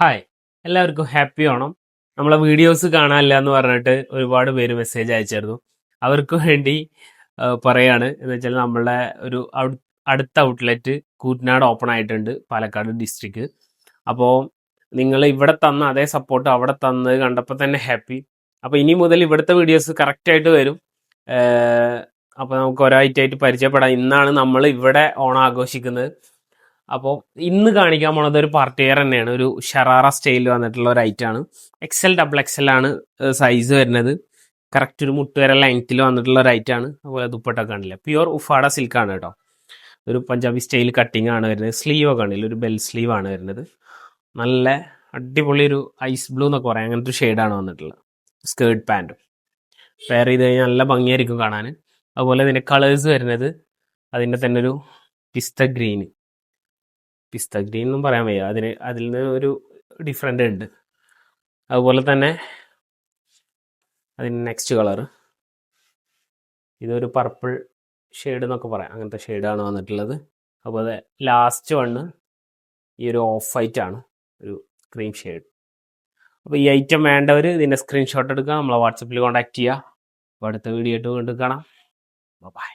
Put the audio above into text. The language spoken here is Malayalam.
ഹായ് എല്ലാവർക്കും ഹാപ്പി ഓണം. നമ്മളെ വീഡിയോസ് കാണാനില്ല എന്ന് പറഞ്ഞിട്ട് ഒരുപാട് പേര് മെസ്സേജ് അയച്ചായിരുന്നു. അവർക്ക് വേണ്ടി പറയാണ് എന്ന് വെച്ചാൽ നമ്മളുടെ ഒരു അടുത്ത ഔട്ട്ലെറ്റ് കൂറ്റനാട് ഓപ്പൺ ആയിട്ടുണ്ട്, പാലക്കാട് ഡിസ്ട്രിക്ട്. അപ്പോൾ നിങ്ങൾ ഇവിടെ തന്ന അതേ സപ്പോർട്ട് അവിടെ തന്നത് കണ്ടപ്പോൾ തന്നെ ഹാപ്പി. അപ്പോൾ ഇനി മുതൽ ഇവിടുത്തെ വീഡിയോസ് കറക്റ്റായിട്ട് വരും. അപ്പോൾ നമുക്ക് ഒരാഴ്ചയായിട്ട് പരിചയപ്പെടാം. ഇന്നാണ് നമ്മൾ ഇവിടെ ഓണം ആഘോഷിക്കുന്നത്. അപ്പോൾ ഇന്ന് കാണിക്കാൻ പോണത് ഒരു പാർട്ടി വെയർ തന്നെയാണ്. ഒരു ഷറാറ സ്റ്റൈലിൽ വന്നിട്ടുള്ള ഒരു ഐറ്റമാണ്. XL XXL ആണ് സൈസ് വരുന്നത്. കറക്റ്റ് ഒരു മുട്ടുവരെ ലെങ്ത്തിൽ വന്നിട്ടുള്ള ഒരു ഐറ്റമാണ്. അതുപോലെ ദുപ്പട്ടൊക്കെ കാണില്ല, പ്യുവർ ഉഫാഡ സിൽക്കാണ് കേട്ടോ. ഒരു പഞ്ചാബി സ്റ്റൈൽ കട്ടിങ് ആണ് വരുന്നത്. സ്ലീവ് ഒക്കെ കാണില്ല, ഒരു ബെൽ സ്ലീവ് ആണ് വരുന്നത്. നല്ല അടിപൊളി ഒരു ഐസ് ബ്ലൂ എന്നൊക്കെ പറയാം, അങ്ങനത്തെ ഒരു ഷെയ്ഡാണ് വന്നിട്ടുള്ളത്. സ്കേർട്ട് പാൻറ്റും പെയർ ചെയ്ത് കഴിഞ്ഞാൽ നല്ല ഭംഗിയായിരിക്കും കാണാൻ. അതുപോലെ ഇതിൻ്റെ കളേഴ്സ് വരുന്നത് അതിൻ്റെ തന്നെ ഒരു പിസ്ത ഗ്രീൻ എന്നും പറയാൻ വയ്യ, അതിൽ നിന്ന് ഒരു ഡിഫറെൻ്റ് ഉണ്ട്. അതുപോലെ തന്നെ അതിന് നെക്സ്റ്റ് കളർ ഇതൊരു പർപ്പിൾ ഷെയ്ഡ് എന്നൊക്കെ പറയാം, അങ്ങനത്തെ ഷെയ്ഡാണ് വന്നിട്ടുള്ളത്. അതുപോലെ ലാസ്റ്റ് വണ്ണ് ഈ ഒരു ഓഫ് വൈറ്റ് ആണ്, ഒരു ക്രീം ഷെയ്ഡ്. അപ്പോൾ ഈ ഐറ്റം വേണ്ടവർ ഇതിൻ്റെ സ്ക്രീൻഷോട്ട് എടുക്കുക, നമ്മളെ വാട്സപ്പിൽ കോൺടാക്ട് ചെയ്യുക. അപ്പോൾ അടുത്ത വീഡിയോ ആയിട്ട് വീണ്ടും കാണാം. ബൈ.